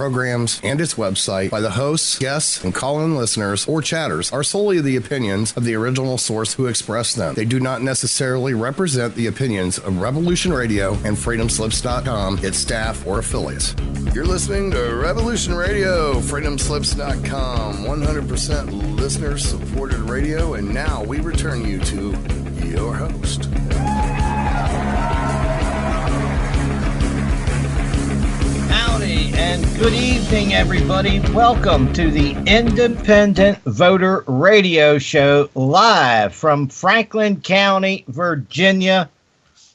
programs, and its website by the hosts, guests, and call-in listeners or chatters are solely the opinions of the original source who expressed them. They do not necessarily represent the opinions of Revolution Radio and freedomslips.com, its staff, or affiliates. You're listening to Revolution Radio, freedomslips.com, 100% listener-supported radio, and now we return you to your host. Howdy and good evening, everybody. Welcome to the Independent Voter Radio Show live from Franklin County, Virginia.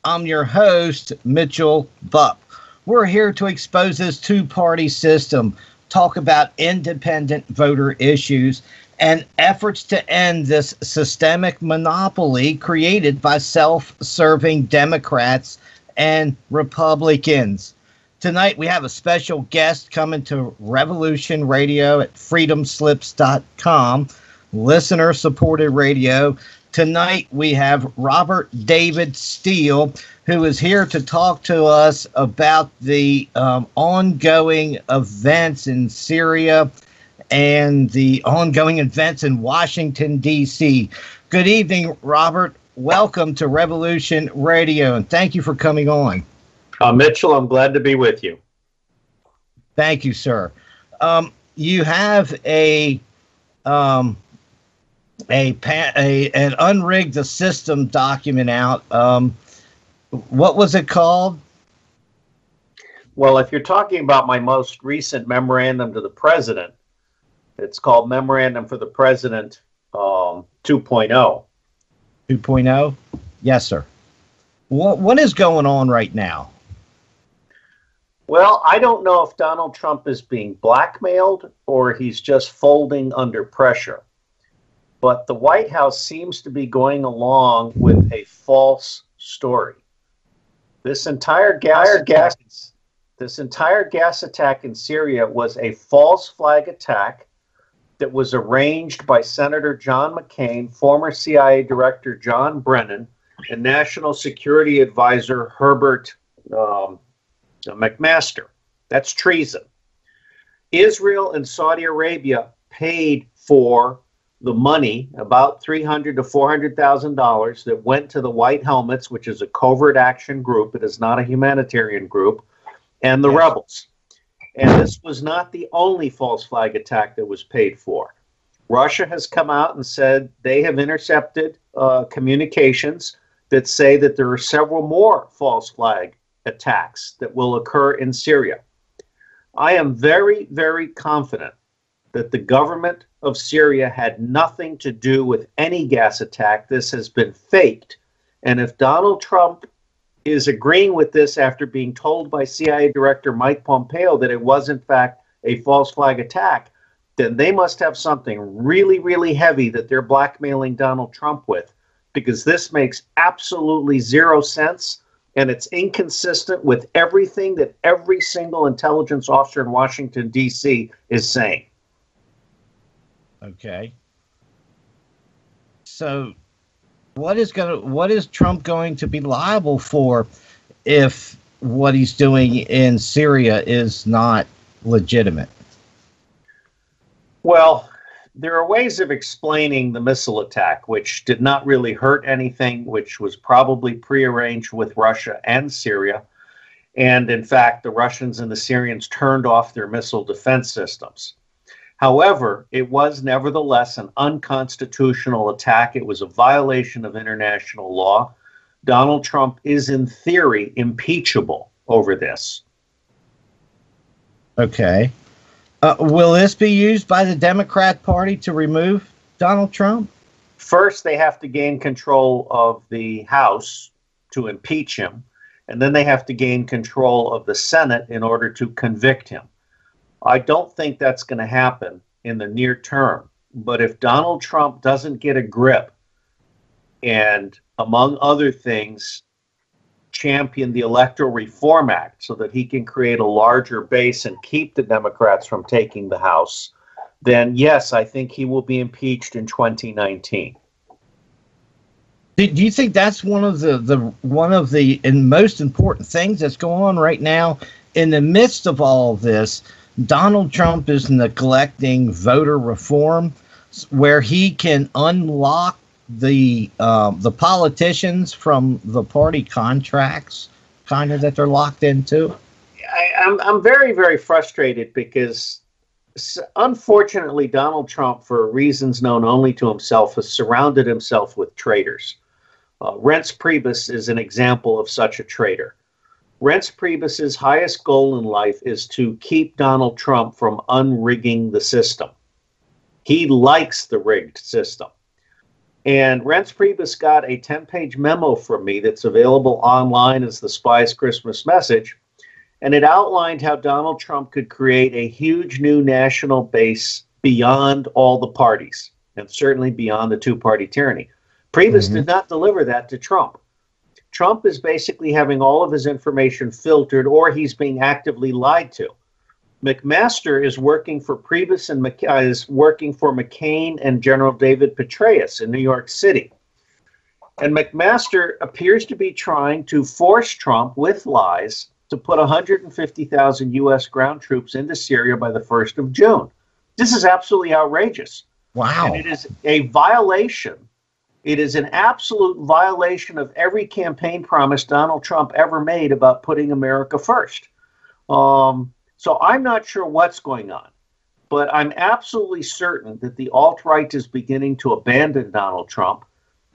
I'm your host, Mitchell Bupp. We're here to expose this two-party system, talk about independent voter issues, and efforts to end this systemic monopoly created by self-serving Democrats and Republicans. Tonight we have a special guest coming to Revolution Radio at freedomslips.com, listener-supported radio. Tonight we have Robert David Steele, who is here to talk to us about the ongoing events in Syria and the ongoing events in Washington, D.C. Good evening, Robert. Welcome to Revolution Radio, and thank you for coming on. Mitchell, I'm glad to be with you. Thank you, sir. You have an Unrig the System document out. What was it called? Well, if you're talking about my most recent memorandum to the president, it's called Memorandum for the President 2.0. 2.0? Yes, sir. What is going on right now? Well, I don't know if Donald Trump is being blackmailed or he's just folding under pressure. But the White House seems to be going along with a false story. This entire gas attack in Syria was a false flag attack that was arranged by Senator John McCain, former CIA Director John Brennan, and National Security Advisor Herbert McMaster. That's treason. Israel and Saudi Arabia paid for the money, about $300,000 to $400,000, that went to the White Helmets, which is a covert action group. It is not a humanitarian group, and the rebels. And this was not the only false flag attack that was paid for. Russia has come out and said they have intercepted communications that say that there are several more false flag attacks that will occur in Syria. I am very, very confident that the government of Syria had nothing to do with any gas attack. This has been faked. And if Donald Trump is agreeing with this after being told by CIA Director Mike Pompeo that it was in fact a false flag attack, then they must have something really, really heavy that they're blackmailing Donald Trump with, because this makes absolutely zero sense, and it's inconsistent with everything that every single intelligence officer in Washington, D.C. is saying. Okay. So what is Trump going to be liable for if what he's doing in Syria is not legitimate? Well, there are ways of explaining the missile attack, which did not really hurt anything, which was probably prearranged with Russia and Syria. And in fact, the Russians and the Syrians turned off their missile defense systems. However, it was nevertheless an unconstitutional attack. It was a violation of international law. Donald Trump is, in theory, impeachable over this. Okay. Will this be used by the Democrat Party to remove Donald Trump? First, they have to gain control of the House to impeach him, and then they have to gain control of the Senate in order to convict him. I don't think that's going to happen in the near term. But if Donald Trump doesn't get a grip and, among other things, champion the Electoral Reform Act so that he can create a larger base and keep the Democrats from taking the House, then yes, I think he will be impeached in 2019. Do you think that's one of the most important things that's going on right now in the midst of all of this? Donald Trump is neglecting voter reform, where he can unlock the politicians from the party contracts, kind of that they're locked into? I'm very, very frustrated because, unfortunately, Donald Trump, for reasons known only to himself, has surrounded himself with traitors. Reince Priebus is an example of such a traitor. Reince Priebus's highest goal in life is to keep Donald Trump from unrigging the system. He likes the rigged system. And Reince Priebus got a 10-page memo from me that's available online as the Spy's Christmas message. And it outlined how Donald Trump could create a huge new national base beyond all the parties, and certainly beyond the two-party tyranny. Priebus did not deliver that to Trump. Trump is basically having all of his information filtered, or he's being actively lied to. McMaster is working for Priebus and is working for McCain and General David Petraeus in New York City. And McMaster appears to be trying to force Trump with lies to put 150,000 U.S. ground troops into Syria by the 1st of June. This is absolutely outrageous. Wow. And it is a violation. It is an absolute violation of every campaign promise Donald Trump ever made about putting America first. So I'm not sure what's going on, but I'm absolutely certain that the alt-right is beginning to abandon Donald Trump.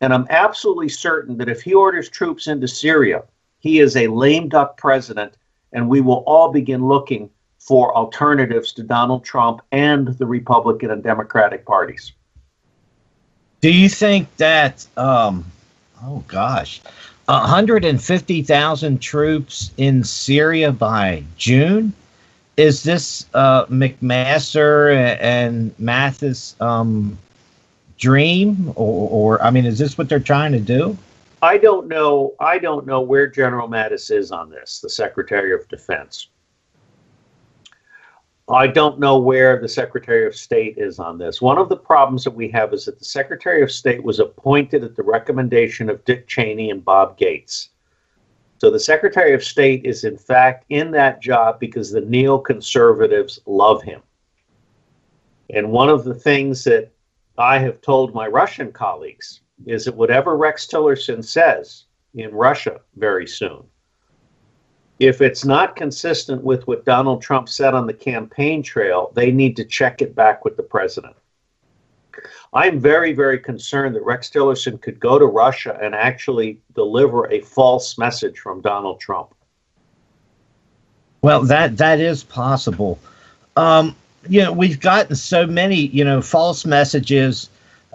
And I'm absolutely certain that if he orders troops into Syria, he is a lame duck president, and we will all begin looking for alternatives to Donald Trump and the Republican and Democratic parties. Do you think that, 150,000 troops in Syria by June? Is this McMaster and Mathis dream, or I mean, is this what they're trying to do? I don't know where General Mattis is on this, the Secretary of Defense. I don't know where the Secretary of State is on this. One of the problems that we have is that the Secretary of State was appointed at the recommendation of Dick Cheney and Bob Gates. So the Secretary of State is, in fact, in that job because the neoconservatives love him. And one of the things that I have told my Russian colleagues is that whatever Rex Tillerson says in Russia very soon, if it's not consistent with what Donald Trump said on the campaign trail, they need to check it back with the president. I'm very, very concerned that Rex Tillerson could go to Russia and actually deliver a false message from Donald Trump. Well, that is possible. We've gotten so many, false messages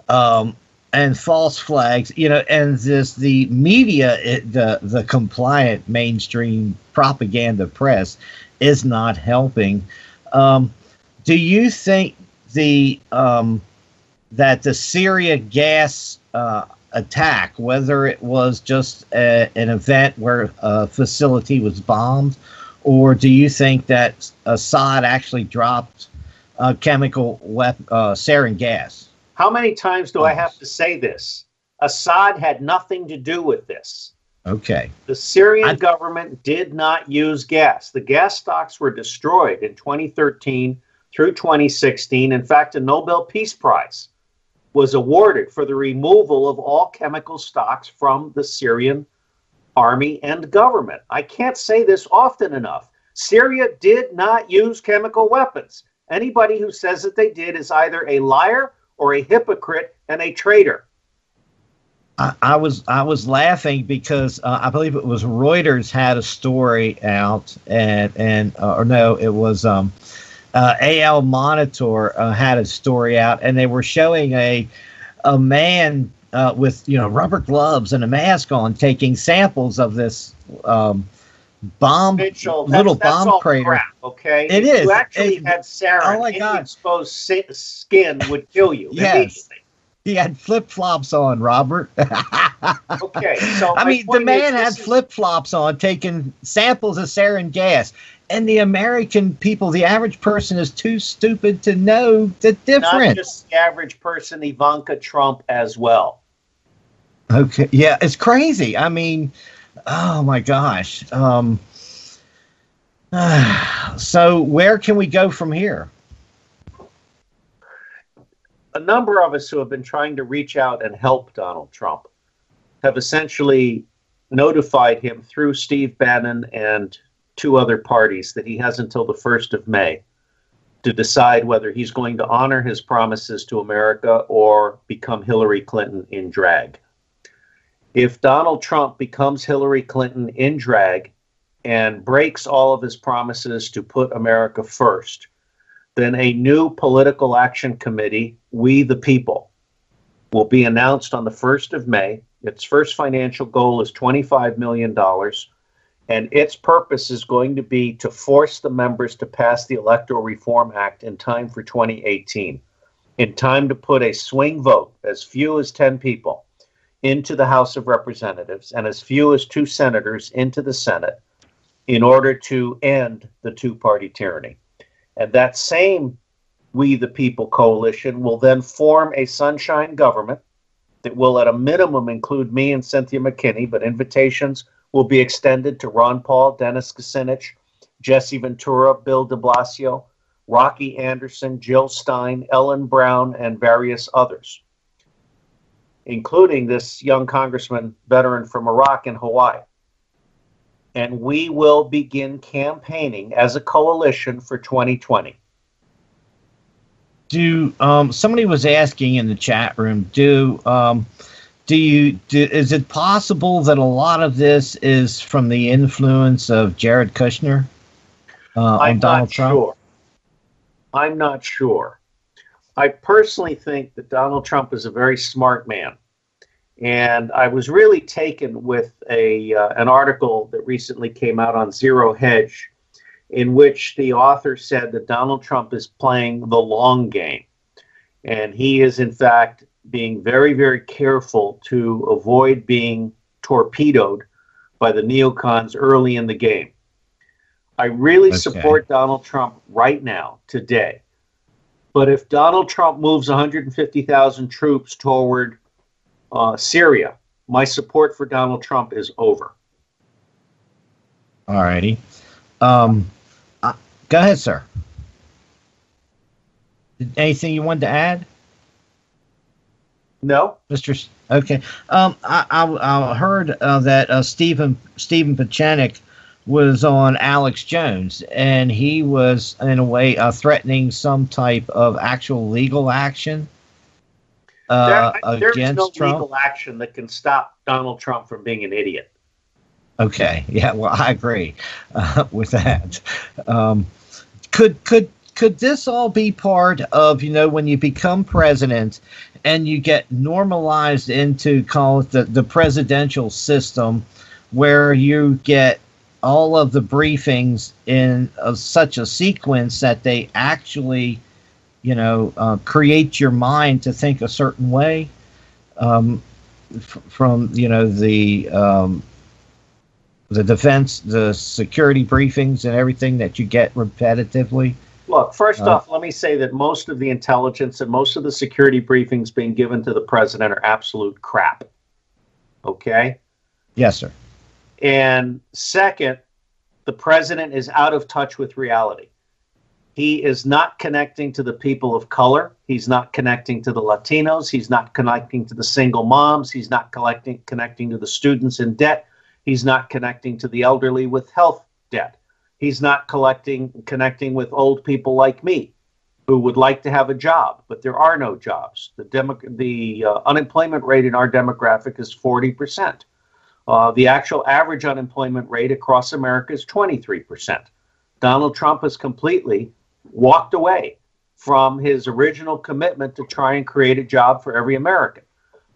and false flags, and the media, the compliant mainstream propaganda press is not helping. Do you think that the Syria gas attack, whether it was just an event where a facility was bombed, or do you think that Assad actually dropped chemical sarin gas? How many times do I have to say this? Assad had nothing to do with this. Okay. The Syrian government did not use gas. The gas stocks were destroyed in 2013 through 2016. In fact, a Nobel Peace Prize was awarded for the removal of all chemical stocks from the Syrian army and government. I can't say this often enough. Syria did not use chemical weapons. Anybody who says that they did is either a liar or a hypocrite and a traitor. I was laughing because I believe it was Reuters had a story out, it was AL Monitor had a story out, and they were showing a man with rubber gloves and a mask on taking samples of this bomb, Mitchell, little that's bomb all crater. Crap, okay, It if is. you actually had sarin, oh my any God. exposed skin would kill you. Yes. Immediately. He had flip-flops on, Robert. Okay, so I mean, the man had flip-flops on, taking samples of sarin gas. And the American people, the average person, is too stupid to know the difference. Not just the average person, Ivanka Trump as well. Okay, yeah, it's crazy. I mean, oh my gosh. So where can we go from here? A number of us who have been trying to reach out and help Donald Trump have essentially notified him through Steve Bannon and two other parties that he has until the 1st of May to decide whether he's going to honor his promises to America or become Hillary Clinton in drag. If Donald Trump becomes Hillary Clinton in drag and breaks all of his promises to put America first, then a new political action committee, We the People, will be announced on the 1st of May. Its first financial goal is $25 million, and its purpose is going to be to force the members to pass the Electoral Reform Act in time for 2018, in time to put a swing vote, as few as 10 people, into the House of Representatives and as few as 2 senators into the Senate in order to end the two-party tyranny. And that same We the People coalition will then form a sunshine government that will at a minimum include me and Cynthia McKinney, but invitations will be extended to Ron Paul, Dennis Kucinich, Jesse Ventura, Bill de Blasio, Rocky Anderson, Jill Stein, Ellen Brown, and various others, including this young congressman veteran from Iraq and Hawaii. And we will begin campaigning as a coalition for 2020. Somebody was asking in the chat room, is it possible that a lot of this is from the influence of Jared Kushner on Donald Trump? I'm not sure. I personally think that Donald Trump is a very smart man. And I was really taken with an article that recently came out on Zero Hedge, in which the author said that Donald Trump is playing the long game. And he is, in fact, being very, very careful to avoid being torpedoed by the neocons early in the game. I really support Donald Trump right now, today. But if Donald Trump moves 150,000 troops toward Syria, my support for Donald Trump is over. All righty. Go ahead, sir. Anything you wanted to add? No. Mr. Okay. I heard that Stephen Pachanik was on Alex Jones, and he was, in a way, threatening some type of actual legal action there's against no Trump. legal action that can stop Donald Trump from being an idiot. Okay. Yeah. Well, I agree with that. Could this all be part of, when you become president and you get normalized into, call it the presidential system, where you get all of the briefings in such a sequence that they actually, create your mind to think a certain way, from the defense, the security briefings, and everything that you get repetitively? Look, first off, let me say that most of the intelligence and most of the security briefings being given to the president are absolute crap. Okay? Yes, sir. And second, the president is out of touch with reality. He is not connecting to the people of color. He's not connecting to the Latinos. He's not connecting to the single moms. He's not connecting to the students in debt. He's not connecting to the elderly with health debt. He's not connecting with old people like me who would like to have a job, but there are no jobs. The unemployment rate in our demographic is 40%. The actual average unemployment rate across America is 23%. Donald Trump has completely walked away from his original commitment to try and create a job for every American.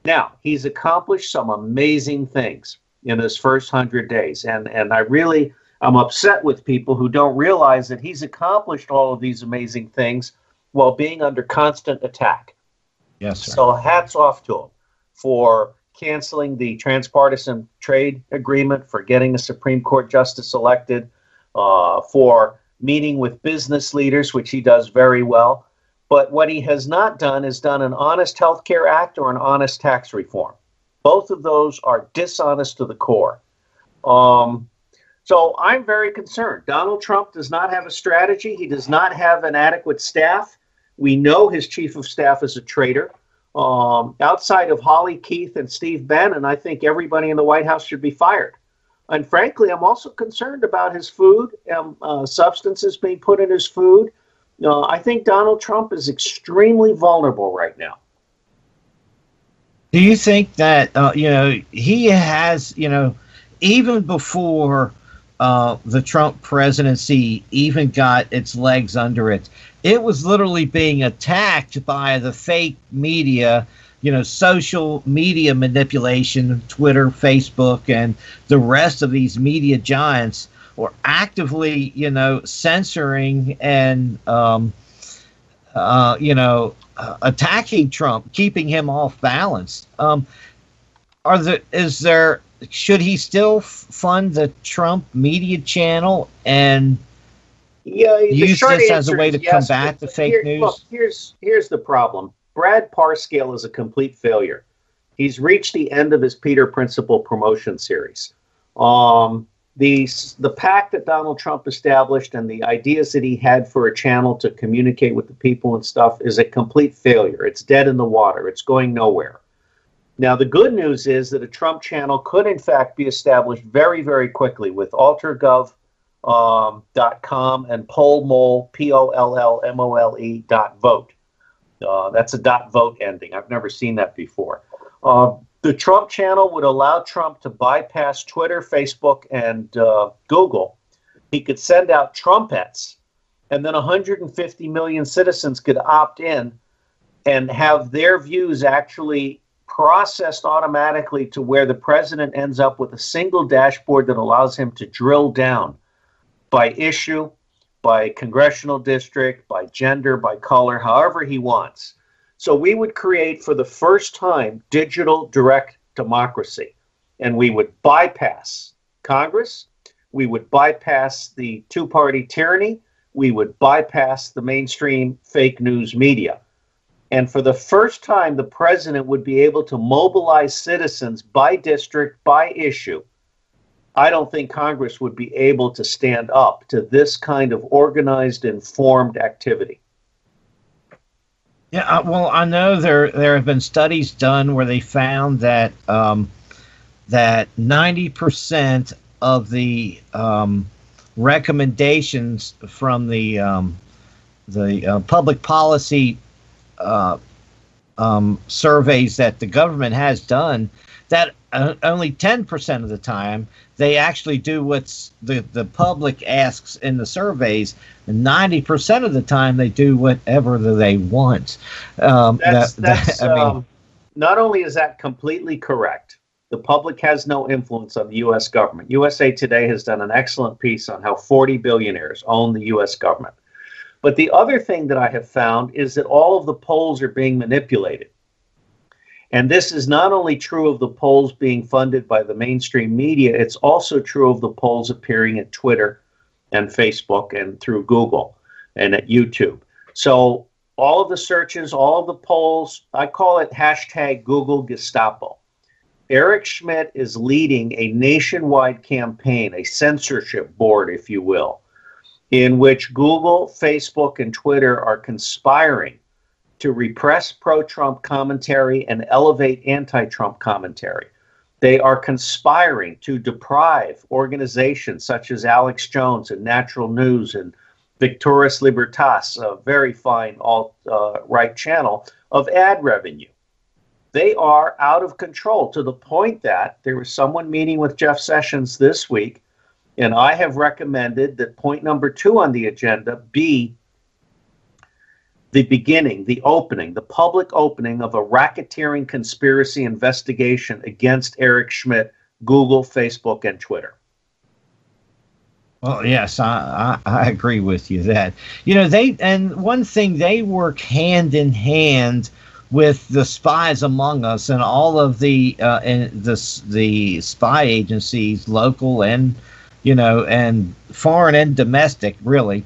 Now, he's accomplished some amazing things in his first 100 days. And I'm upset with people who don't realize that he's accomplished all of these amazing things while being under constant attack. Yes, sir. So hats off to him for canceling the transpartisan trade agreement, for getting a Supreme Court justice elected, for meeting with business leaders, which he does very well. But what he has not done is done an honest health care act or an honest tax reform. Both of those are dishonest to the core. So I'm very concerned. Donald Trump does not have a strategy. He does not have an adequate staff. We know his chief of staff is a traitor. Outside of Holly, Keith, and Steve Bannon, I think everybody in the White House should be fired. And frankly, I'm also concerned about his food, substances being put in his food. I think Donald Trump is extremely vulnerable right now. Do you think that, he has, even before the Trump presidency even got its legs under it, it was literally being attacked by the fake media, social media manipulation, Twitter, Facebook, and the rest of these media giants were actively, censoring and, attacking Trump, keeping him off balance. Should he still fund the Trump media channel and use this as a way to combat the fake news? Look, here's the problem. Brad Parscale is a complete failure. He's reached the end of his Peter Principle promotion series. The pact that Donald Trump established and the ideas that he had for a channel to communicate with the people and stuff is a complete failure. It's dead in the water. It's going nowhere. Now, the good news is that a Trump channel could, in fact, be established very, very quickly with altergov.com and pollmole, POLLMOLE.vote. That's a .vote ending. I've never seen that before. The Trump channel would allow Trump to bypass Twitter, Facebook, and Google. He could send out Trumpets, and then 150 million citizens could opt in and have their views actually processed automatically to where the president ends up with a single dashboard that allows him to drill down by issue, by congressional district, by gender, by color, however he wants. So we would create for the first time digital direct democracy, and we would bypass Congress, we would bypass the two-party tyranny, we would bypass the mainstream fake news media. And for the first time, the president would be able to mobilize citizens by district, by issue. I don't think Congress would be able to stand up to this kind of organized, informed activity. Yeah, well, I know there have been studies done where they found that that 90% of the recommendations from the public policy surveys that the government has done, that only 10% of the time they actually do what's the public asks in the surveys, and 90% of the time they do whatever they want. Not only is that completely correct, the public has no influence on the U.S. government. USA Today has done an excellent piece on how 40 billionaires own the U.S. government. But the other thing that I have found is that all of the polls are being manipulated. And this is not only true of the polls being funded by the mainstream media, it's also true of the polls appearing at Twitter and Facebook and through Google and at YouTube. So all of the searches, all of the polls, I call it hashtag Google Gestapo. Eric Schmidt is leading a nationwide campaign, a censorship board, if you will, in which Google, Facebook, and Twitter are conspiring to repress pro-Trump commentary and elevate anti-Trump commentary. They are conspiring to deprive organizations such as Alex Jones and Natural News and Victoris Libertas, a very fine alt-right channel, of ad revenue. They are out of control to the point that there was someone meeting with Jeff Sessions this week, and I have recommended that point number 2 on the agenda be the beginning, the opening, the public opening of a racketeering conspiracy investigation against Eric Schmidt, Google, Facebook, and Twitter. Well, yes, I agree with you that, one thing, they work hand in hand with the spies among us and all of the spy agencies, local and, and foreign and domestic, really.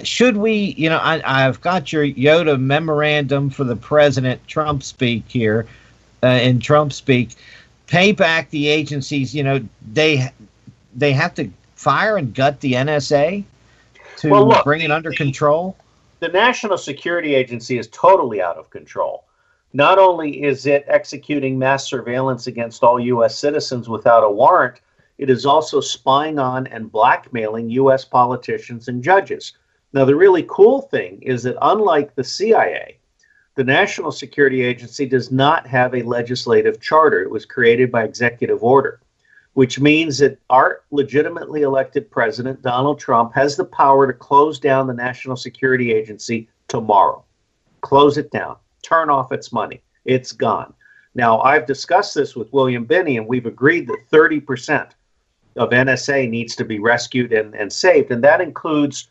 Should we, I've got your Yoda memorandum for the President Trump speak here, in Trump speak. pay back the agencies. They have to fire and gut the NSA to bring it under control. The National Security Agency is totally out of control. Not only is it executing mass surveillance against all U.S. citizens without a warrant, it is also spying on and blackmailing U.S. politicians and judges. Now, the really cool thing is that unlike the CIA, the National Security Agency does not have a legislative charter. It was created by executive order, which means that our legitimately elected president, Donald Trump, has the power to close down the National Security Agency tomorrow. Close it down. Turn off its money. It's gone. Now, I've discussed this with William Binney, and we've agreed that 30% of NSA needs to be rescued and saved, and that includes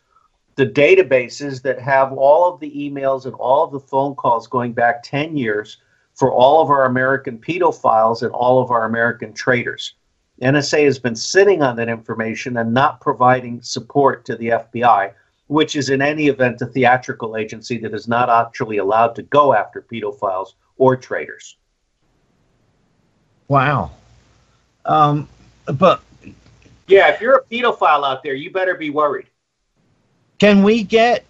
the databases that have all of the emails and all of the phone calls going back 10 years for all of our American pedophiles and all of our American traitors. NSA has been sitting on that information and not providing support to the FBI, which is in any event a theatrical agency that is not actually allowed to go after pedophiles or traitors. Wow. But yeah, if you're a pedophile out there, you better be worried. Can we get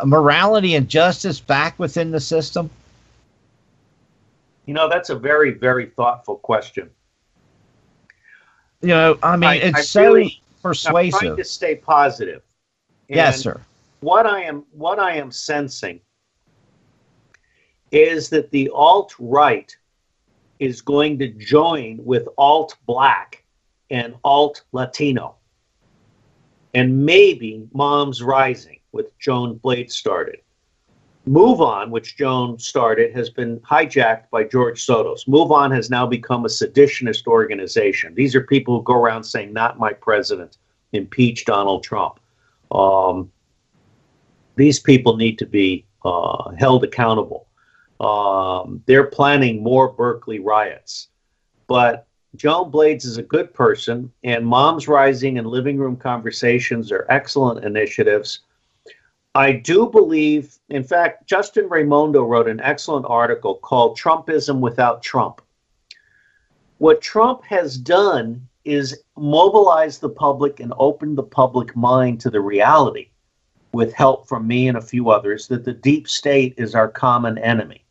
morality and justice back within the system? That's a very, very thoughtful question. It's so really persuasive. I'm trying to stay positive. Yes, sir. What I am sensing is that the alt-right is going to join with alt-black and alt-Latino. And maybe Moms Rising, which Joan Blade started. Move On, which Joan started, has been hijacked by George Soros. Move On has now become a seditionist organization. These are people who go around saying, "Not my president, impeach Donald Trump." These people need to be held accountable. They're planning more Berkeley riots. But Joan Blades is a good person, and Moms Rising and Living Room Conversations are excellent initiatives. I do believe, in fact, Justin Raimondo wrote an excellent article called Trumpism Without Trump. What Trump has done is mobilize the public and open the public mind to the reality, with help from me and a few others, that the deep state is our common enemy.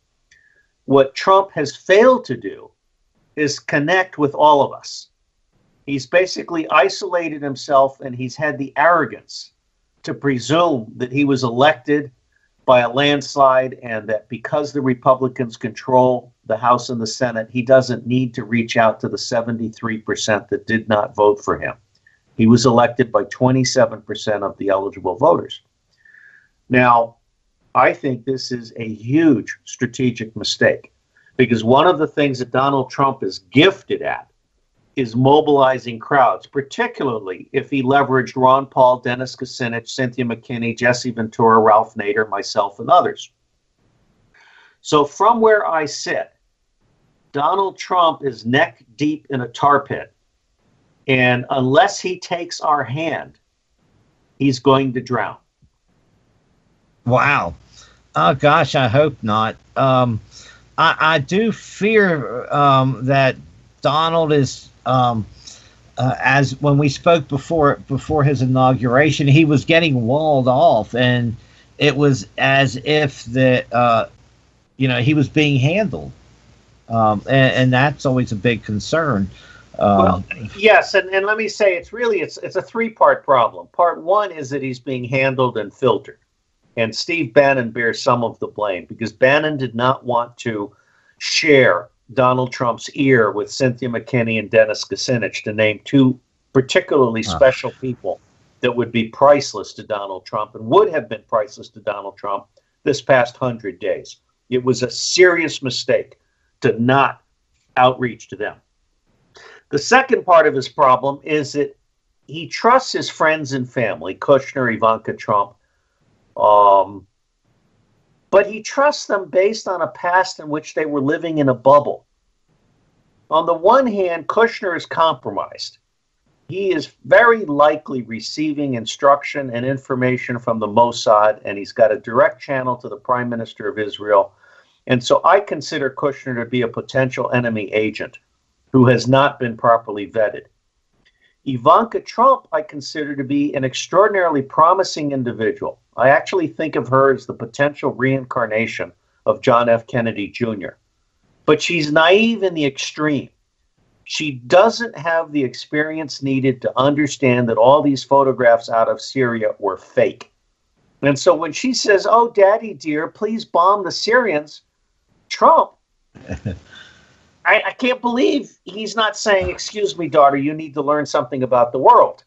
What Trump has failed to do is connect with all of us. He's basically isolated himself, and he's had the arrogance to presume that he was elected by a landslide and that because the Republicans control the House and the Senate, he doesn't need to reach out to the 73% that did not vote for him. He was elected by 27% of the eligible voters. Now, I think this is a huge strategic mistake, because one of the things that Donald Trump is gifted at is mobilizing crowds, particularly if he leveraged Ron Paul, Dennis Kucinich, Cynthia McKinney, Jesse Ventura, Ralph Nader, myself, and others. So from where I sit, Donald Trump is neck deep in a tar pit. And unless he takes our hand, he's going to drown. Wow. Oh, gosh, I hope not. I do fear that Donald is, as when we spoke before his inauguration, he was getting walled off, and it was as if he was being handled, and that's always a big concern. Well, yes, and let me say it's a three-part problem. Part one is that he's being handled and filtered. And Steve Bannon bears some of the blame, because Bannon did not want to share Donald Trump's ear with Cynthia McKinney and Dennis Kucinich, to name two particularly special people that would be priceless to Donald Trump and would have been priceless to Donald Trump this past 100 days. It was a serious mistake to not outreach to them. The second part of his problem is that he trusts his friends and family, Kushner, Ivanka Trump, but he trusts them based on a past in which they were living in a bubble. On the one hand, Kushner is compromised. He is very likely receiving instruction and information from the Mossad, and he's got a direct channel to the Prime Minister of Israel. And so I consider Kushner to be a potential enemy agent who has not been properly vetted. Ivanka Trump, I consider to be an extraordinarily promising individual. I actually think of her as the potential reincarnation of John F. Kennedy Jr. But she's naive in the extreme. She doesn't have the experience needed to understand that all these photographs out of Syria were fake. And so when she says, "Oh, Daddy dear, please bomb the Syrians," Trump, I can't believe he's not saying, "Excuse me, daughter, you need to learn something about the world."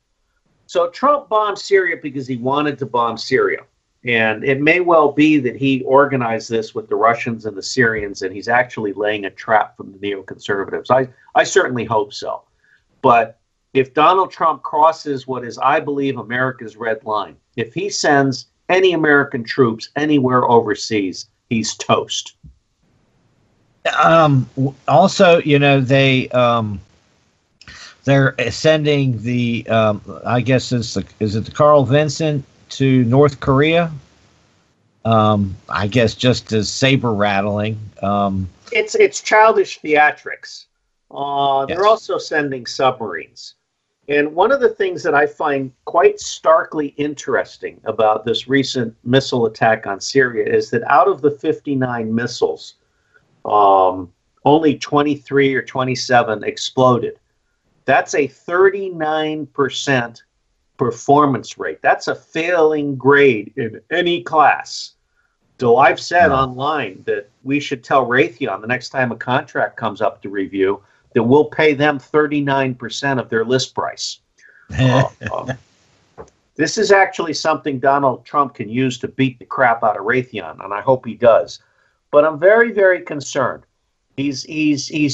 So Trump bombed Syria because he wanted to bomb Syria. And it may well be that he organized this with the Russians and the Syrians, and he's actually laying a trap from the neoconservatives. I certainly hope so. But if Donald Trump crosses what is, I believe, America's red line, if he sends any American troops anywhere overseas, he's toast. Also, they're sending the I guess is it the Carl Vinson to North Korea? I guess just as saber rattling. It's childish theatrics. Yes. They're also sending submarines. And one of the things that I find quite starkly interesting about this recent missile attack on Syria is that out of the 59 missiles, only 23 or 27 exploded. That's a 39% performance rate. That's a failing grade in any class. So I've said online that we should tell Raytheon the next time a contract comes up to review that we'll pay them 39% of their list price. This is actually something Donald Trump can use to beat the crap out of Raytheon, and I hope he does. But I'm very, very concerned. He's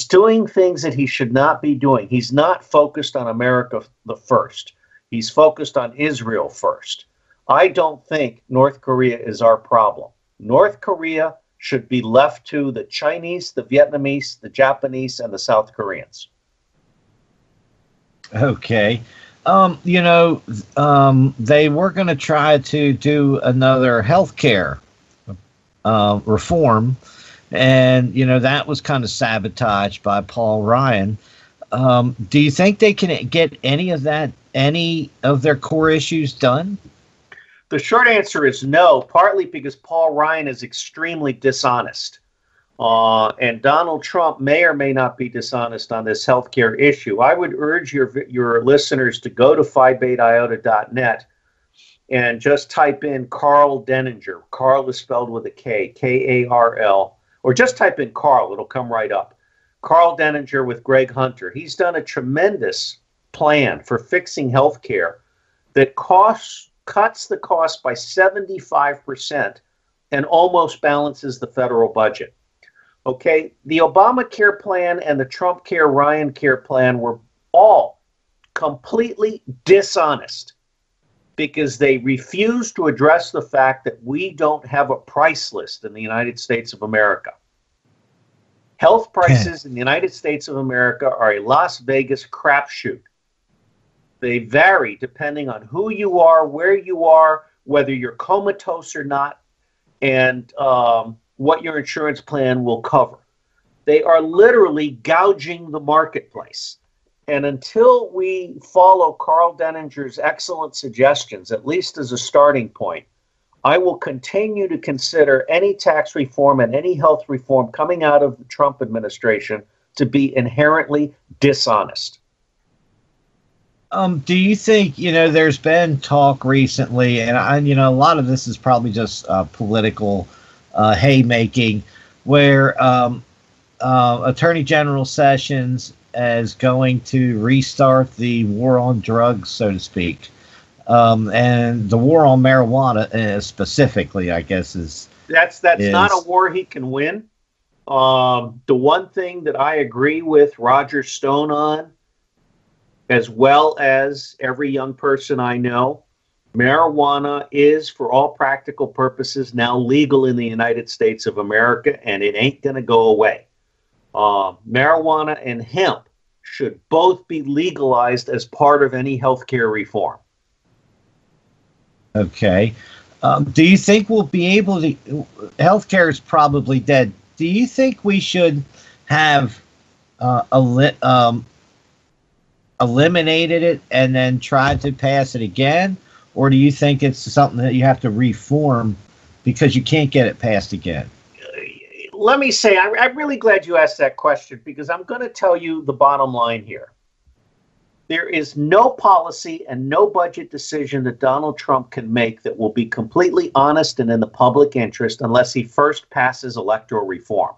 doing things that he should not be doing. He's not focused on America the first. He's focused on Israel first. I don't think North Korea is our problem. North Korea should be left to the Chinese, the Vietnamese, the Japanese, and the South Koreans. Okay. They were going to try to do another healthcare reform, and that was kind of sabotaged by Paul Ryan. Do you think they can get any of their core issues done? The short answer is no, partly because Paul Ryan is extremely dishonest. And Donald Trump may or may not be dishonest on this healthcare issue. I would urge your listeners to go to phi-beta-iota.net and just type in Karl Denninger. Karl is spelled with a K, K-A-R-L, or just type in Karl. It'll come right up. Karl Denninger with Greg Hunter. He's done a tremendous plan for fixing healthcare that cuts the cost by 75% and almost balances the federal budget. Okay, the Obamacare plan and the Trump Care, Ryan Care plan were all completely dishonest because they refused to address the fact that we don't have a price list in the United States of America. Health prices in the United States of America are a Las Vegas crapshoot. They vary depending on who you are, where you are, whether you're comatose or not, and what your insurance plan will cover. They are literally gouging the marketplace. And until we follow Karl Denninger's excellent suggestions, at least as a starting point, I will continue to consider any tax reform and any health reform coming out of the Trump administration to be inherently dishonest. Do you think, there's been talk recently, and a lot of this is probably just political haymaking, where Attorney General Sessions is going to restart the war on drugs, so to speak, and the war on marijuana specifically, I guess that's not a war he can win. The one thing that I agree with Roger Stone on, as well as every young person I know, marijuana is, for all practical purposes, now legal in the United States of America, and it ain't going to go away. Marijuana and hemp should both be legalized as part of any healthcare reform. Okay. Do you think we'll be able to? Healthcare is probably dead do you think we should have eliminated it and then tried to pass it again? Or do you think it's something that you have to reform because you can't get it passed again? Let me say, I'm really glad you asked that question, because I'm going to tell you the bottom line here. There is no policy and no budget decision that Donald Trump can make that will be completely honest and in the public interest unless he first passes electoral reform.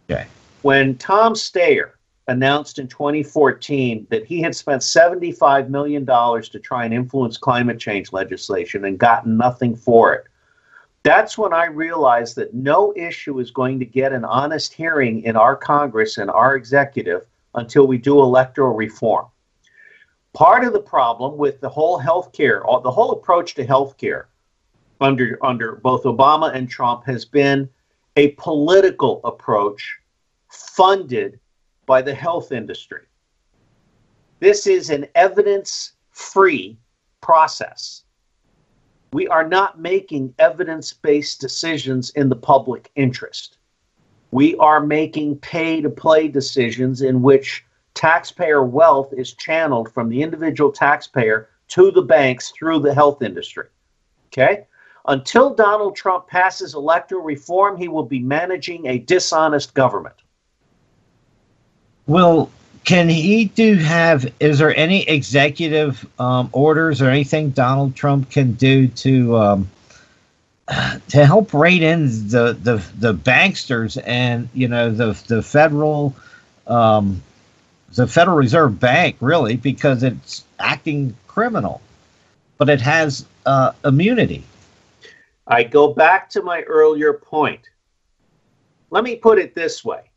Okay. When Tom Steyer announced in 2014 that he had spent $75 million to try and influence climate change legislation and gotten nothing for it, that's when I realized that no issue is going to get an honest hearing in our Congress and our executive until we do electoral reform. Part of the problem with the whole healthcare, or the whole approach to healthcare under both Obama and Trump, has been a political approach funded by the health industry. This is an evidence-free process. We are not making evidence-based decisions in the public interest. We are making pay-to-play decisions in which taxpayer wealth is channeled from the individual taxpayer to the banks through the health industry. Okay? Until Donald Trump passes electoral reform, he will be managing a dishonest government. Well, can he is there any executive orders or anything Donald Trump can do to help rein in the banksters and, the Federal Reserve Bank, really, because it's acting criminal, but it has immunity? I go back to my earlier point. Let me put it this way.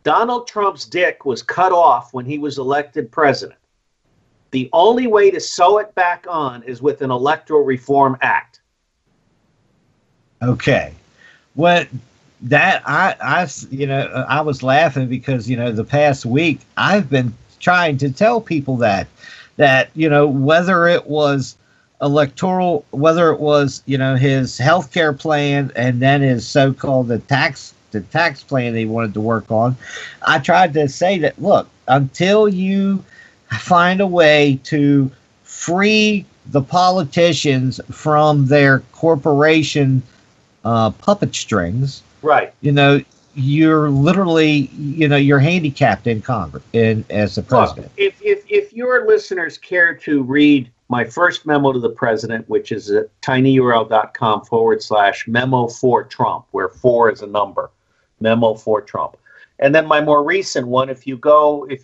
Donald Trump's dick was cut off when he was elected president. The only way to sew it back on is with an electoral reform act. Okay. Well, that I was laughing because, the past week I've been trying to tell people that whether it was electoral, whether it was, his health care plan and then his so-called the tax plan that he wanted to work on, I tried to say that, look, until you find a way to free the politicians from their corporation puppet strings, right? You're literally, you're handicapped in Congress as the president. Look, if your listeners care to read my first memo to the president, which is at tinyurl.com/memo for Trump, where 4 is a number, memo for Trump. And then my more recent one, if you go to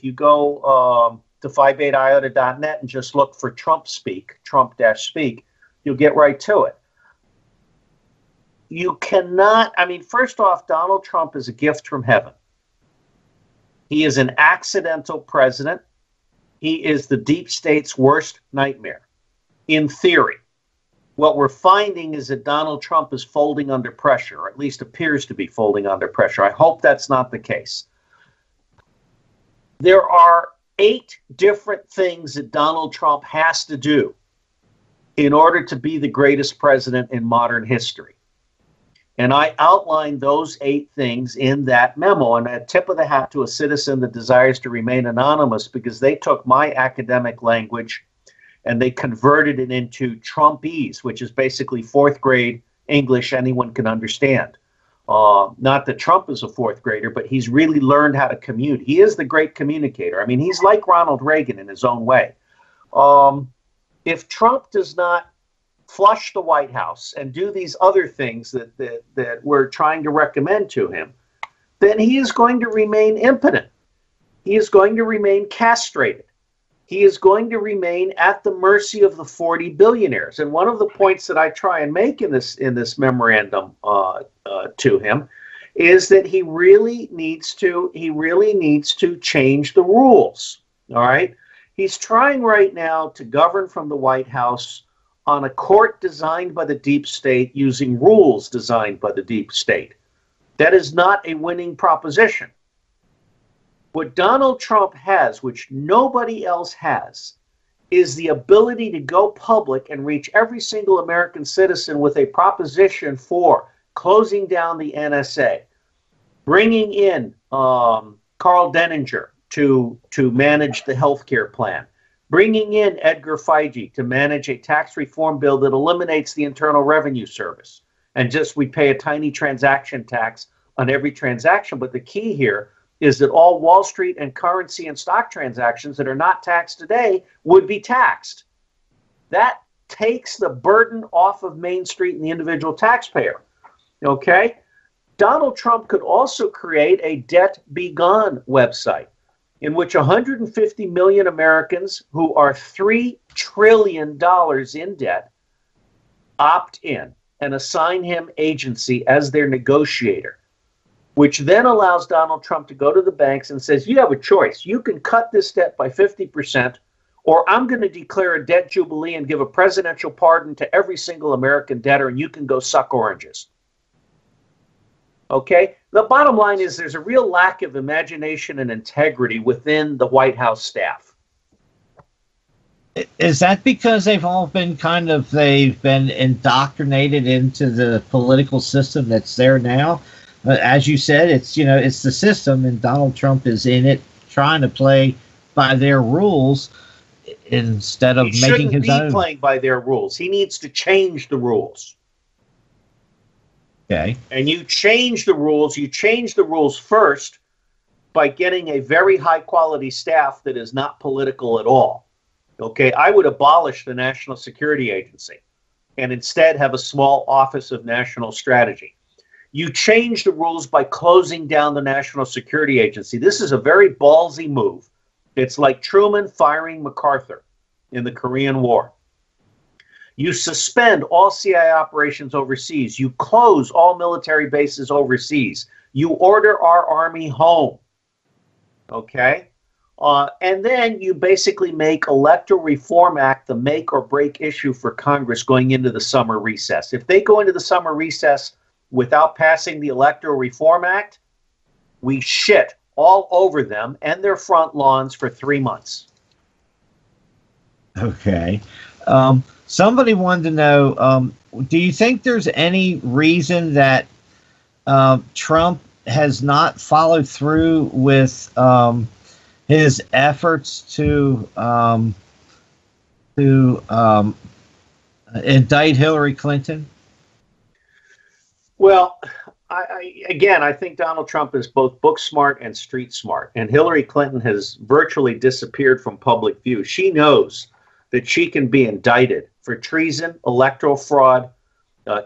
58iota.net and just look for Trump-speak, you'll get right to it. You cannot, first off, Donald Trump is a gift from heaven. He is an accidental president. He is the deep state's worst nightmare, in theory. What we're finding is that Donald Trump is folding under pressure, or at least appears to be folding under pressure. I hope that's not the case. There are 8 different things that Donald Trump has to do in order to be the greatest president in modern history. And I outlined those 8 things in that memo. And a tip of the hat to a citizen that desires to remain anonymous, because they took my academic language and they converted it into Trumpese, which is basically 4th grade English anyone can understand. Not that Trump is a 4th grader, but he's really learned how to commute. He is the great communicator. He's like Ronald Reagan in his own way. If Trump does not flush the White House and do these other things that we're trying to recommend to him, then he is going to remain impotent. He is going to remain castrated. He is going to remain at the mercy of the 40 billionaires. And one of the points that I try and make in this memorandum to him is that he really needs to change the rules. All right. He's trying right now to govern from the White House on a court designed by the deep state using rules designed by the deep state. That is not a winning proposition. What Donald Trump has, which nobody else has, is the ability to go public and reach every single American citizen with a proposition for closing down the NSA, bringing in Carl Denninger to manage the healthcare plan, bringing in Edgar Feige to manage a tax reform bill that eliminates the Internal Revenue Service. And just we pay a tiny transaction tax on every transaction. But the key here is that all Wall Street and currency and stock transactions that are not taxed today would be taxed. That takes the burden off of Main Street and the individual taxpayer. Okay? Donald Trump could also create a Debt Be Gone website in which 150 million Americans who are $3 trillion in debt opt in and assign him agency as their negotiator, which then allows Donald Trump to go to the banks and says, you have a choice. You can cut this debt by 50%, or I'm going to declare a debt jubilee and give a presidential pardon to every single American debtor, and you can go suck oranges. Okay? The bottom line is there's a real lack of imagination and integrity within the White House staff. Is that because they've been indoctrinated into the political system that's there now? As you said, it's the system, and Donald Trump is in it trying to play by their rules instead of making his own. He shouldn't be playing by their rules. He needs to change the rules. Okay. And you change the rules. You change the rules first by getting a very high quality staff that is not political at all. Okay. I would abolish the National Security Agency and instead have a small Office of National Strategy. You change the rules by closing down the National Security Agency. This is a very ballsy move. It's like Truman firing MacArthur in the Korean War. You suspend all CIA operations overseas. You close all military bases overseas. You order our army home. Okay? And then you basically make Electoral Reform Act the make or break issue for Congress going into the summer recess. If they go into the summer recess without passing the Electoral Reform Act, we shit all over them and their front lawns for 3 months. Okay. Somebody wanted to know, do you think there's any reason that Trump has not followed through with his efforts to indict Hillary Clinton? Well, I think Donald Trump is both book smart and street smart, and Hillary Clinton has virtually disappeared from public view. She knows that she can be indicted for treason, electoral fraud,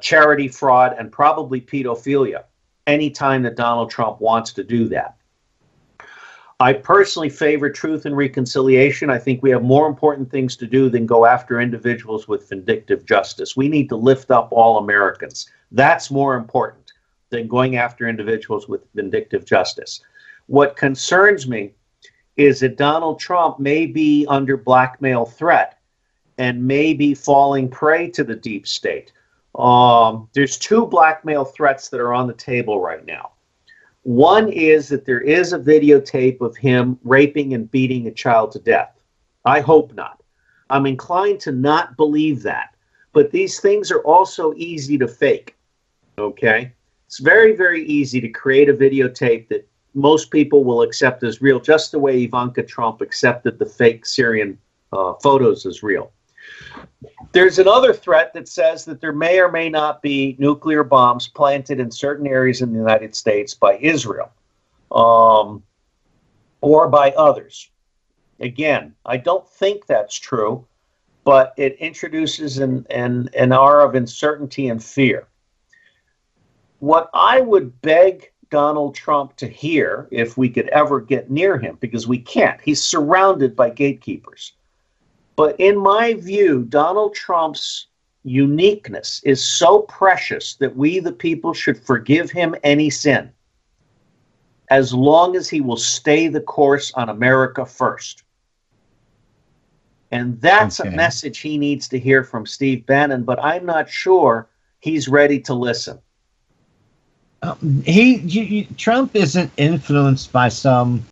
charity fraud, and probably pedophilia anytime that Donald Trump wants to do that. I personally favor truth and reconciliation. I think we have more important things to do than go after individuals with vindictive justice. We need to lift up all Americans. That's more important than going after individuals with vindictive justice. What concerns me is that Donald Trump may be under blackmail threat and may be falling prey to the deep state. There's 2 blackmail threats that are on the table right now. One is that there is a videotape of him raping and beating a child to death. I hope not. I'm inclined to not believe that. But these things are also easy to fake. Okay? It's very, very easy to create a videotape that most people will accept as real, just the way Ivanka Trump accepted the fake Syrian photos as real. There's another threat that says that there may or may not be nuclear bombs planted in certain areas in the United States by Israel or by others. Again, I don't think that's true, but it introduces an aura of uncertainty and fear. What I would beg Donald Trump to hear, if we could ever get near him, because we can't, he's surrounded by gatekeepers. But in my view, Donald Trump's uniqueness is so precious that we, the people, should forgive him any sin, as long as he will stay the course on America first. And that's a message he needs to hear from Steve Bannon, but I'm not sure he's ready to listen. Trump isn't influenced by some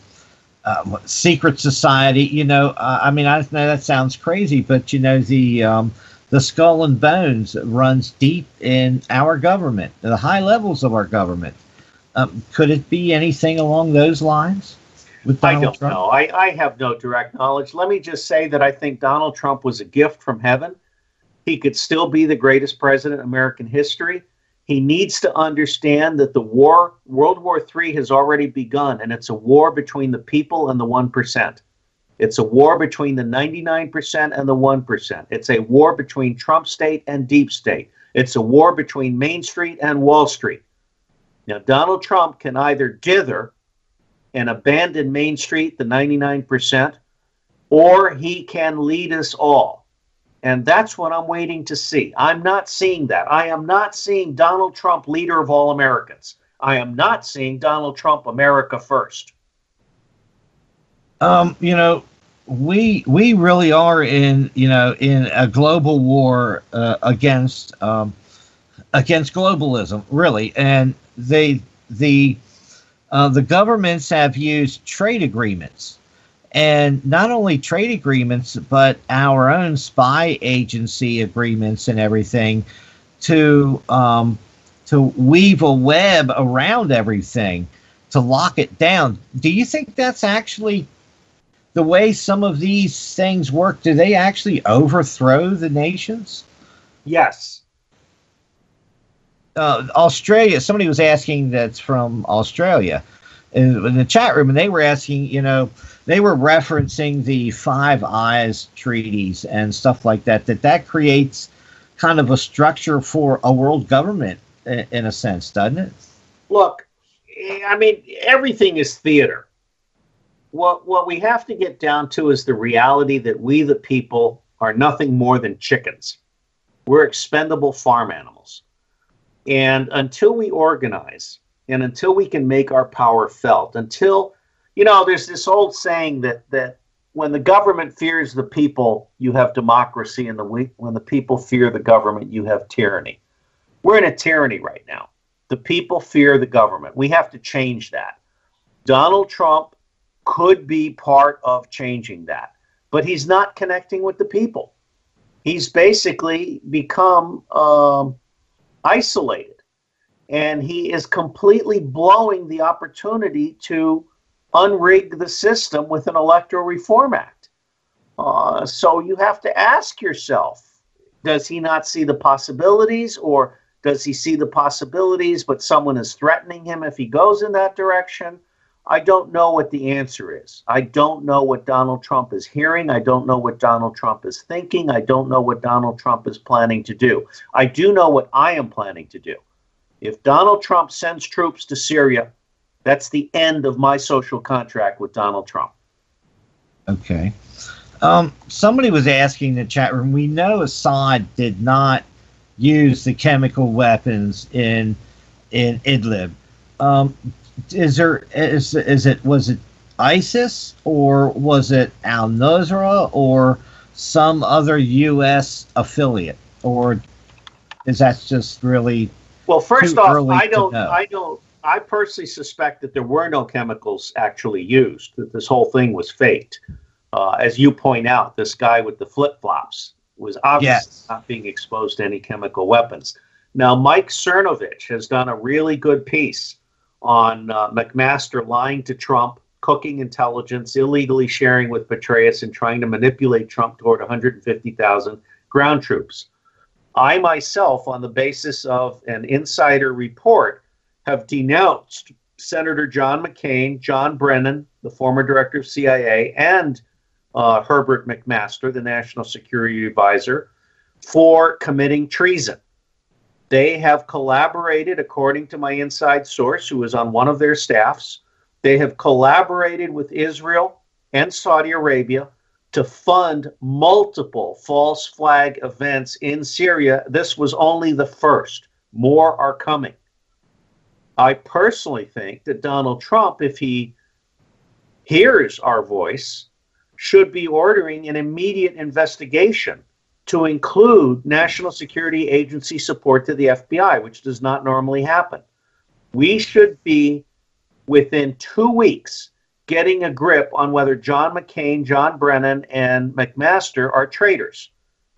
secret society, I mean, I know that sounds crazy, but the skull and bones runs deep in our government, the high levels of our government. Could it be anything along those lines with I Donald don't Trump? know. I have no direct knowledge. Let me just say that I think Donald Trump was a gift from heaven. He could still be the greatest president in American history. He needs to understand that the war, World War III, has already begun, and it's a war between the people and the 1%. It's a war between the 99% and the 1%. It's a war between Trump state and deep state. It's a war between Main Street and Wall Street. Now, Donald Trump can either dither and abandon Main Street, the 99%, or he can lead us all. And that's what I'm waiting to see. I'm not seeing that. I am not seeing Donald Trump, leader of all Americans. I am not seeing Donald Trump, America first. We really are in a global war against globalism, really, and the governments have used trade agreements. And not only trade agreements, but our own spy agency agreements and everything to weave a web around everything to lock it down. Do you think that's actually the way some of these things work? Do they actually overthrow the nations? Yes. Australia, somebody was asking that's from Australia in the chat room, and they were asking, they were referencing the Five Eyes treaties and stuff like that, that creates kind of a structure for a world government in a sense, doesn't it? Look, I mean, everything is theater. What we have to get down to is the reality that we, the people, are nothing more than chickens. We're expendable farm animals. And until we organize, and until we can make our power felt, until, there's this old saying that when the government fears the people, you have democracy, and when the people fear the government, you have tyranny. We're in a tyranny right now. The people fear the government. We have to change that. Donald Trump could be part of changing that, but he's not connecting with the people. He's basically become isolated, and he is completely blowing the opportunity to unrig the system with an Electoral Reform Act. So you have to ask yourself, does he not see the possibilities, or does he see the possibilities but someone is threatening him if he goes in that direction? I don't know what the answer is. I don't know what Donald Trump is hearing. I don't know what Donald Trump is thinking. I don't know what Donald Trump is planning to do. I do know what I am planning to do. If Donald Trump sends troops to Syria, that's the end of my social contract with Donald Trump. Okay. Somebody was asking in the chat room, we know Assad did not use the chemical weapons in Idlib. Was it ISIS, or was it al-Nusra, or some other U.S. affiliate, or is that just really? Well, first off, I personally suspect that there were no chemicals actually used, that this whole thing was faked. As you point out, this guy with the flip-flops was obviously not being exposed to any chemical weapons. Now, Mike Cernovich has done a really good piece on McMaster lying to Trump, cooking intelligence, illegally sharing with Petraeus, and trying to manipulate Trump toward 150,000 ground troops. I myself, on the basis of an insider report, have denounced Senator John McCain, John Brennan, the former director of CIA, and Herbert McMaster, the National Security Advisor, for committing treason. They have collaborated, according to my inside source, who was on one of their staffs. They have collaborated with Israel and Saudi Arabia to fund multiple false flag events in Syria. This was only the first. More are coming. I personally think that Donald Trump, if he hears our voice, should be ordering an immediate investigation to include National Security Agency support to the FBI, which does not normally happen. We should be, within 2 weeks, getting a grip on whether John McCain, John Brennan, and McMaster are traitors.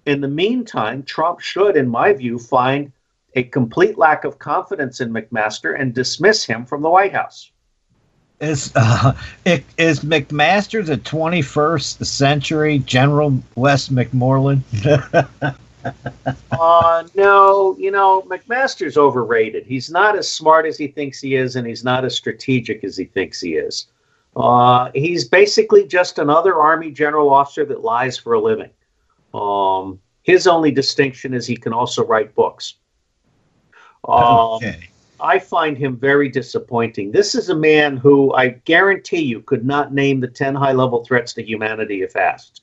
In the meantime, Trump should, in my view, find a complete lack of confidence in McMaster and dismiss him from the White House. Is McMaster the 21st century General Wes McMorland? No, McMaster's overrated. He's not as smart as he thinks he is, and he's not as strategic as he thinks he is. He's basically just another Army general officer that lies for a living. His only distinction is he can also write books. Okay. I find him very disappointing. This is a man who I guarantee you could not name the 10 high-level threats to humanity if asked.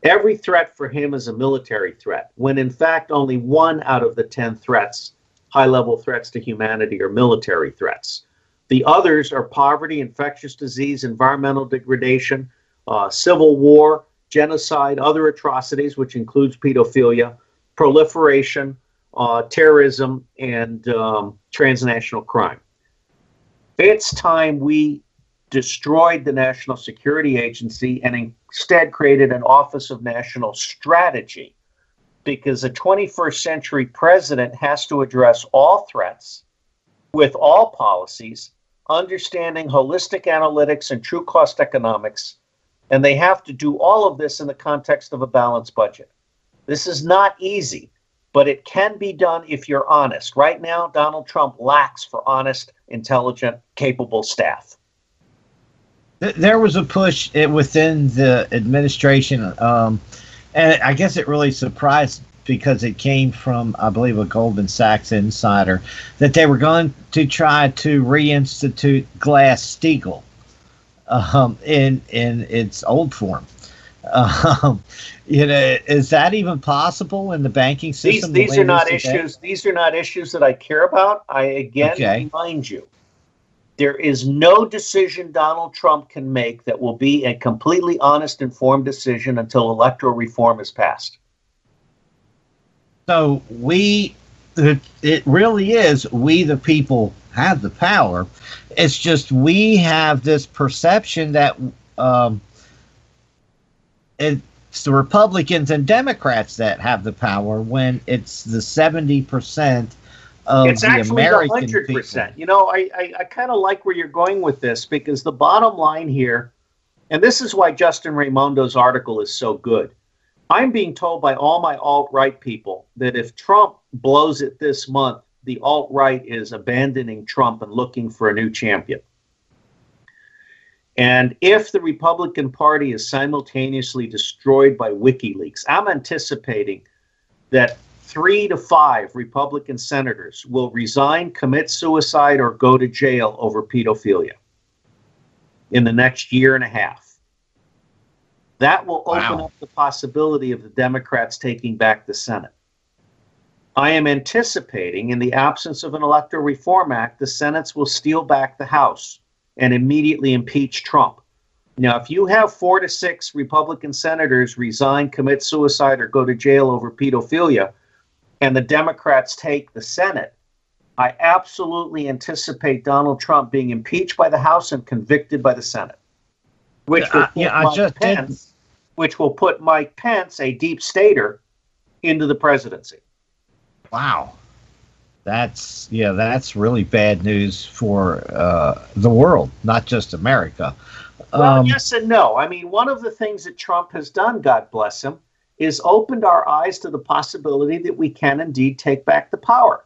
Every threat for him is a military threat, when in fact only 1 out of the 10 threats, high-level threats to humanity, are military threats. The others are poverty, infectious disease, environmental degradation, civil war, genocide, other atrocities, which includes pedophilia, proliferation, terrorism, and transnational crime. It's time we destroyed the National Security Agency and instead created an Office of National Strategy, because a 21st century president has to address all threats with all policies, understanding holistic analytics and true cost economics, and they have to do all of this in the context of a balanced budget. This is not easy, but it can be done if you're honest. Right now, Donald Trump lacks for honest, intelligent, capable staff. There was a push within the administration, and I guess it really surprised because it came from, I believe, a Goldman Sachs insider, that they were going to try to reinstitute Glass-Steagall in its old form. Is that even possible in the banking system? These are not issues. These are not issues that I care about. I again remind you, there is no decision Donald Trump can make that will be a completely honest, informed decision until electoral reform is passed. So it really is, we the people have the power. It's just we have this perception that it's the Republicans and Democrats that have the power, when it's the 70% of it's the actually American 100%. people. I kind of like where you're going with this, because the bottom line here, and this is why Justin Raimondo's article is so good. I'm being told by all my alt-right people that if Trump blows it this month, the alt-right is abandoning Trump and looking for a new champion. And if the Republican Party is simultaneously destroyed by WikiLeaks, I'm anticipating that 3 to 5 Republican senators will resign, commit suicide, or go to jail over pedophilia in the next year and a half. That will open up the possibility of the Democrats taking back the Senate. I am anticipating, in the absence of an Electoral Reform Act, the Senates will steal back the House and immediately impeach Trump. Now, if you have 4 to 6 Republican senators resign, commit suicide, or go to jail over pedophilia, and the Democrats take the Senate, I absolutely anticipate Donald Trump being impeached by the House and convicted by the Senate, which will put Mike Pence, a deep stater, into the presidency. Wow. That's really bad news for the world, not just America. Well, yes and no. I mean, one of the things that Trump has done, God bless him, is opened our eyes to the possibility that we can indeed take back the power.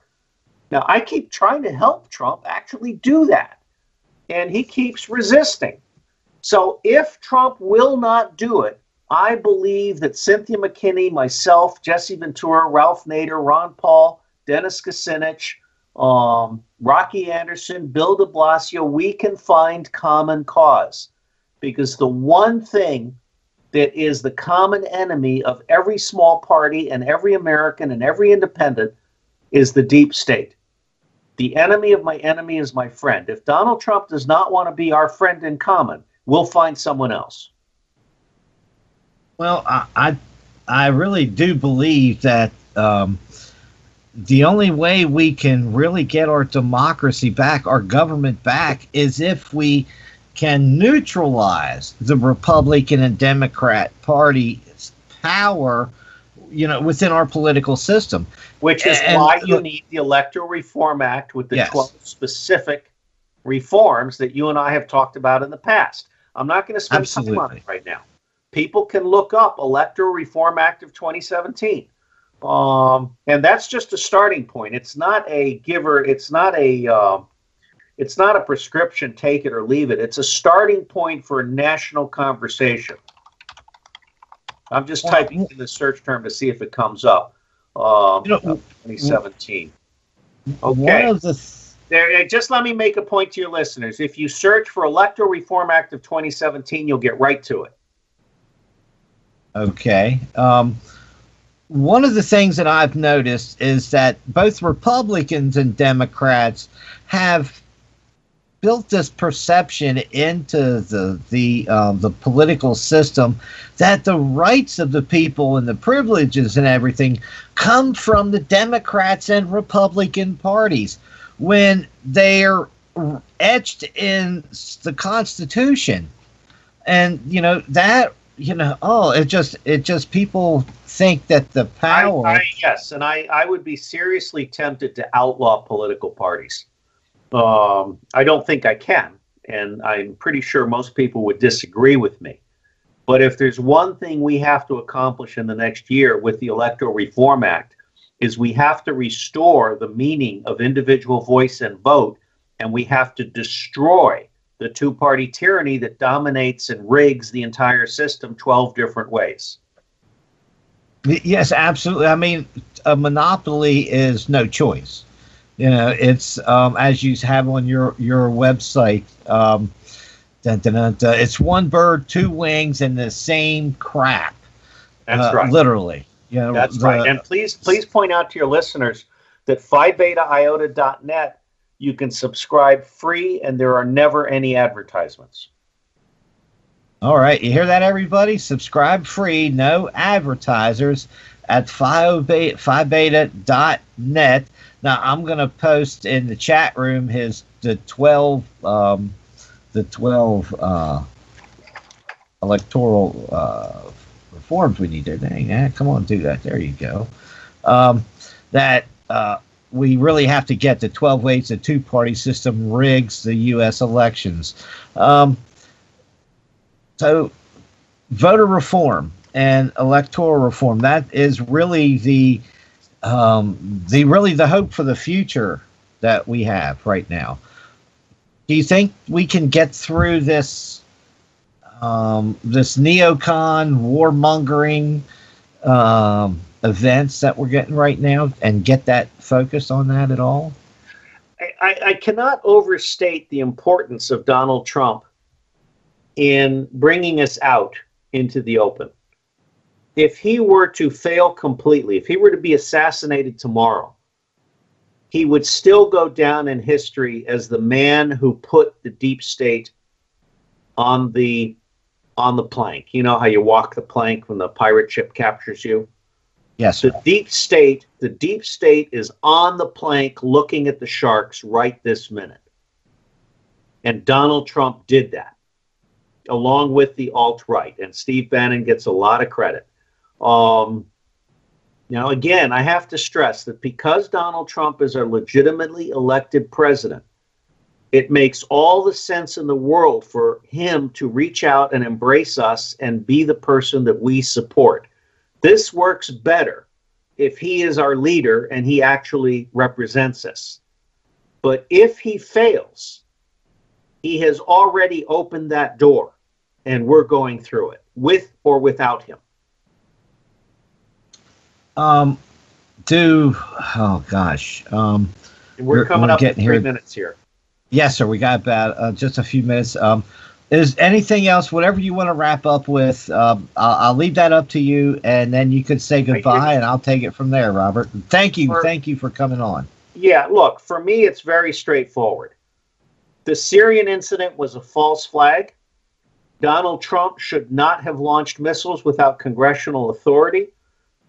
Now, I keep trying to help Trump actually do that, and he keeps resisting. So if Trump will not do it, I believe that Cynthia McKinney, myself, Jesse Ventura, Ralph Nader, Ron Paul, Dennis Kucinich, Rocky Anderson, Bill de Blasio, we can find common cause. Because the one thing that is the common enemy of every small party and every American and every independent is the deep state. The enemy of my enemy is my friend. If Donald Trump does not want to be our friend in common, we'll find someone else. Well, I really do believe that the only way we can really get our democracy back, our government back, is if we can neutralize the Republican and Democrat Party's power, within our political system. Which is why you need the Electoral Reform Act with the 12 specific reforms that you and I have talked about in the past. I'm not going to spend time on it right now. People can look up Electoral Reform Act of 2017. And that's just a starting point. It's not a giver. It's not a prescription, take it or leave it. It's a starting point for a national conversation. I'm just typing in the search term to see if it comes up. 2017. Okay. Just let me make a point to your listeners. If you search for Electoral Reform Act of 2017, you'll get right to it. Okay. One of the things that I've noticed is that both Republicans and Democrats have built this perception into the political system that the rights of the people and the privileges and everything come from the Democrats and Republican parties when they're etched in the Constitution. And it just people think that the power. Yes, and I would be seriously tempted to outlaw political parties. I don't think I can, and I'm pretty sure most people would disagree with me. But if there's one thing we have to accomplish in the next year with the Electoral Reform Act, is we have to restore the meaning of individual voice and vote, and we have to destroy the two-party tyranny that dominates and rigs the entire system 12 different ways. Yes, absolutely. I mean, a monopoly is no choice. It's as you have on your website. It's one bird, two wings, and the same crap. That's right. Literally. That's right. And please point out to your listeners that PhiBetaIota.net, you can subscribe free, and there are never any advertisements. All right. You hear that, everybody? Subscribe free, no advertisers at PhiBeta.net. Now, I'm going to post in the chat room the 12 electoral reforms we need there. Dang, come on, do that. There you go. We really have to get the 12 ways the two-party system rigs the U.S. elections. So, voter reform and electoral reform, that is really the hope for the future that we have right now. Do you think we can get through this neocon warmongering events that we're getting right now and get that focus on that at all? I cannot overstate the importance of Donald Trump in bringing us out into the open. If he were to fail completely, if he were to be assassinated tomorrow, he would still go down in history as the man who put the deep state on the plank. You know how you walk the plank when the pirate ship captures you? Yes. The deep state is on the plank looking at the sharks right this minute. And Donald Trump did that, along with the alt-right. And Steve Bannon gets a lot of credit. Now, again, I have to stress that because Donald Trump is a legitimately elected president, it makes all the sense in the world for him to reach out and embrace us and be the person that we support. This works better if he is our leader and he actually represents us. But if he fails, he has already opened that door, and we're going through it, with or without him. Oh gosh. We're coming up in 3 minutes here. Yes, sir. We got about just a few minutes. Is anything else, whatever you want to wrap up with, I'll leave that up to you, and then you could say goodbye, and I'll take it from there, Robert. Thank you for coming on. Yeah, look, for me, it's very straightforward. The Syrian incident was a false flag. Donald Trump should not have launched missiles without congressional authority.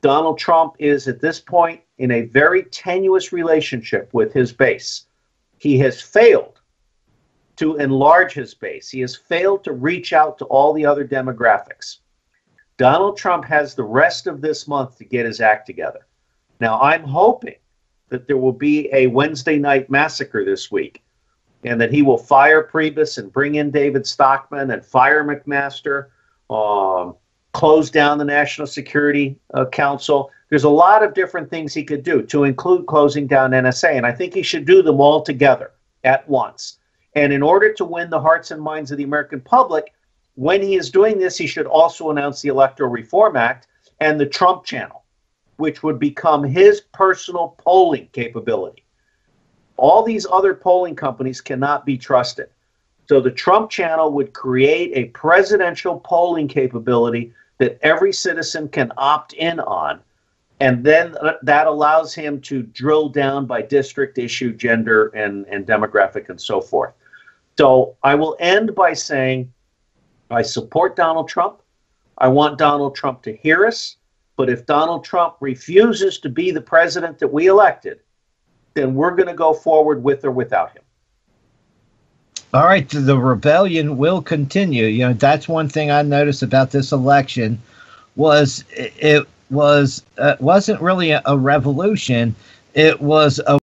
Donald Trump is, at this point, in a very tenuous relationship with his base. He has failed to enlarge his base. He has failed to reach out to all the other demographics. Donald Trump has the rest of this month to get his act together. Now, I'm hoping that there will be a Wednesday night massacre this week, and that he will fire Priebus and bring in David Stockman and fire McMaster, close down the National Security Council. There's a lot of different things he could do, to include closing down NSA, and I think he should do them all together at once. And in order to win the hearts and minds of the American public, when he is doing this, he should also announce the Electoral Reform Act and the Trump Channel, which would become his personal polling capability. All these other polling companies cannot be trusted. So the Trump Channel would create a presidential polling capability that every citizen can opt in on. And then that allows him to drill down by district, issue, gender, and demographic, and so forth. So I will end by saying I support Donald Trump. I want Donald Trump to hear us. But if Donald Trump refuses to be the president that we elected, then we're going to go forward with or without him. All right, the rebellion will continue. You know, that's one thing I noticed about this election was it wasn't really a revolution. It was a